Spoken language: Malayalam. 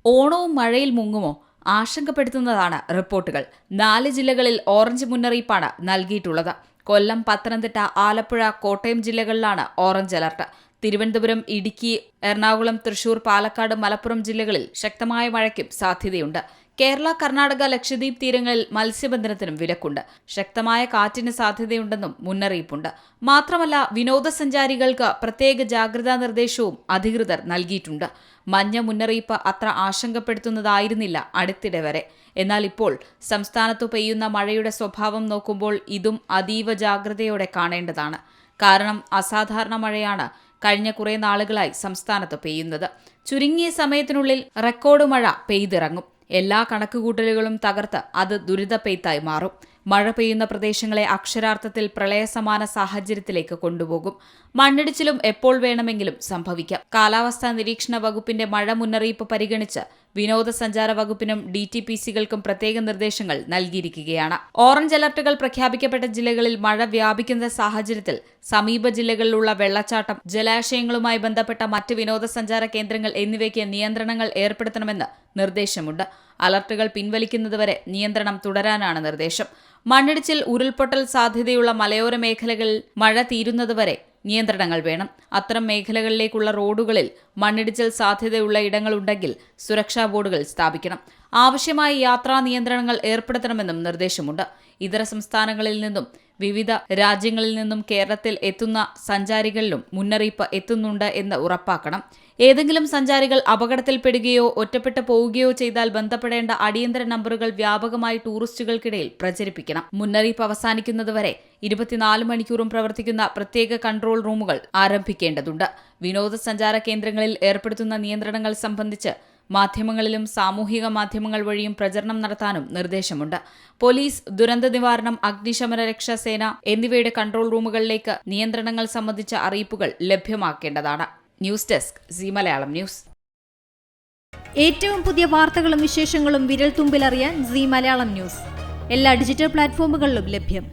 ഓണവും മഴയിൽ മുങ്ങുമോ? ആശങ്കപ്പെടുത്തുന്നതാണ് റിപ്പോർട്ടുകൾ. 4 ജില്ലകളിൽ ഓറഞ്ച് മുന്നറിയിപ്പാണ് നൽകിയിട്ടുള്ളത്. കൊല്ലം, പത്തനംതിട്ട, ആലപ്പുഴ, കോട്ടയം ജില്ലകളിലാണ് ഓറഞ്ച് അലർട്ട്. തിരുവനന്തപുരം, ഇടുക്കി, എറണാകുളം, തൃശൂർ, പാലക്കാട്, മലപ്പുറം ജില്ലകളിൽ ശക്തമായ മഴയ്ക്കും സാധ്യതയുണ്ട്. കേരള, കർണാടക, ലക്ഷദ്വീപ് തീരങ്ങളിൽ മത്സ്യബന്ധനത്തിനും വിലക്കുണ്ട്. ശക്തമായ കാറ്റിന് സാധ്യതയുണ്ടെന്നും മുന്നറിയിപ്പുണ്ട്. മാത്രമല്ല, വിനോദസഞ്ചാരികൾക്ക് പ്രത്യേക ജാഗ്രതാ നിർദ്ദേശവും അധികൃതർ നൽകിയിട്ടുണ്ട്. മഞ്ഞ മുന്നറിയിപ്പ് അത്ര ആശങ്കപ്പെടുത്തുന്നതായിരുന്നില്ല അടുത്തിടെ വരെ. എന്നാൽ ഇപ്പോൾ സംസ്ഥാനത്തു പെയ്യുന്ന മഴയുടെ സ്വഭാവം നോക്കുമ്പോൾ ഇതും അതീവ ജാഗ്രതയോടെ കാണേണ്ടതാണ്. കാരണം അസാധാരണ മഴയാണ് കഴിഞ്ഞ കുറേ നാളുകളായി സംസ്ഥാനത്ത് പെയ്യുന്നത്. ചുരുങ്ങിയ സമയത്തിനുള്ളിൽ റെക്കോർഡ് മഴ പെയ്തിറങ്ങും. എല്ലാ കണക്കുകൂട്ടലുകളും തകർത്ത് അത് ദുരിത പെയ്ത്തായി മാറും. മഴ പെയ്യുന്ന പ്രദേശങ്ങളെ അക്ഷരാർത്ഥത്തിൽ പ്രളയസമാന സാഹചര്യത്തിലേക്ക് കൊണ്ടുപോകും. മണ്ണിടിച്ചിലും എപ്പോൾ വേണമെങ്കിലും സംഭവിക്കാം. കാലാവസ്ഥാ നിരീക്ഷണ വകുപ്പിന്റെ മഴ മുന്നറിയിപ്പ് പരിഗണിച്ച് വിനോദസഞ്ചാര വകുപ്പിനും DTPCകൾക്കും പ്രത്യേക നിർദ്ദേശങ്ങൾ നൽകിയിരിക്കുകയാണ്. ഓറഞ്ച് അലർട്ടുകൾ പ്രഖ്യാപിക്കപ്പെട്ട ജില്ലകളിൽ മഴ വ്യാപിക്കുന്ന സാഹചര്യത്തിൽ സമീപ ജില്ലകളിലുള്ള വെള്ളച്ചാട്ടം, ജലാശയങ്ങളുമായി ബന്ധപ്പെട്ട മറ്റ് വിനോദസഞ്ചാര കേന്ദ്രങ്ങൾ എന്നിവയ്ക്ക് നിയന്ത്രണങ്ങൾ ഏർപ്പെടുത്തണമെന്ന് നിർദ്ദേശമുണ്ട്. അലർട്ടുകൾ പിൻവലിക്കുന്നതുവരെ നിയന്ത്രണം തുടരാനാണ് നിർദ്ദേശം. മണ്ണിടിച്ചിൽ, ഉരുൾപൊട്ടൽ സാധ്യതയുള്ള മലയോര മേഖലകളിൽ മഴ തീരുന്നതുവരെ നിയന്ത്രണങ്ങൾ വേണം. അത്തരം മേഖലകളിലേക്കുള്ള റോഡുകളിൽ മണ്ണിടിച്ചിൽ സാധ്യതയുള്ള ഇടങ്ങളുണ്ടെങ്കിൽ സുരക്ഷാ ബോർഡുകൾ സ്ഥാപിക്കണം. ആവശ്യമായ യാത്രാ നിയന്ത്രണങ്ങൾ ഏർപ്പെടുത്തണമെന്നും നിർദ്ദേശമുണ്ട്. ഇതര സംസ്ഥാനങ്ങളിൽ നിന്നും വിവിധ രാജ്യങ്ങളിൽ നിന്നും കേരളത്തിൽ എത്തുന്ന സഞ്ചാരികളിലും മുന്നറിയിപ്പ് എത്തുന്നുണ്ട് എന്ന് ഉറപ്പാക്കണം. ഏതെങ്കിലും സഞ്ചാരികൾ അപകടത്തിൽപ്പെടുകയോ ഒറ്റപ്പെട്ടു പോവുകയോ ചെയ്താൽ ബന്ധപ്പെടേണ്ട അടിയന്തര നമ്പറുകൾ വ്യാപകമായി ടൂറിസ്റ്റുകൾക്കിടയിൽ പ്രചരിപ്പിക്കണം. മുന്നറിയിപ്പ് അവസാനിക്കുന്നതുവരെ 24 മണിക്കൂറും പ്രവർത്തിക്കുന്ന പ്രത്യേക കൺട്രോൾ റൂമുകൾ ആരംഭിക്കേണ്ടതുണ്ട്. വിനോദസഞ്ചാര കേന്ദ്രങ്ങളിൽ ഏർപ്പെടുത്തുന്ന നിയന്ത്രണങ്ങൾ സംബന്ധിച്ച് മാധ്യമങ്ങളിലും സാമൂഹിക മാധ്യമങ്ങൾ വഴിയും പ്രചരണം നടത്താനും നിർദ്ദേശമുണ്ട്. പോലീസ്, ദുരന്ത നിവാരണം, അഗ്നിശമന രക്ഷാ സേന എന്നിവയുടെ കൺട്രോൾ റൂമുകളിലേക്ക് നിയന്ത്രണങ്ങൾ സംബന്ധിച്ച അറിയിപ്പുകൾ ലഭ്യമാക്കേണ്ടതാണ്. News desk C Malayalam news. ഏറ്റവും പുതിയ വാർത്തകളും വിശേഷങ്ങളും വിരൽ തുമ്പിലറിയാൻ സി മലയാളം ന്യൂസ് എല്ലാ ഡിജിറ്റൽ പ്ലാറ്റ്ഫോമുകളിലും ലഭ്യം.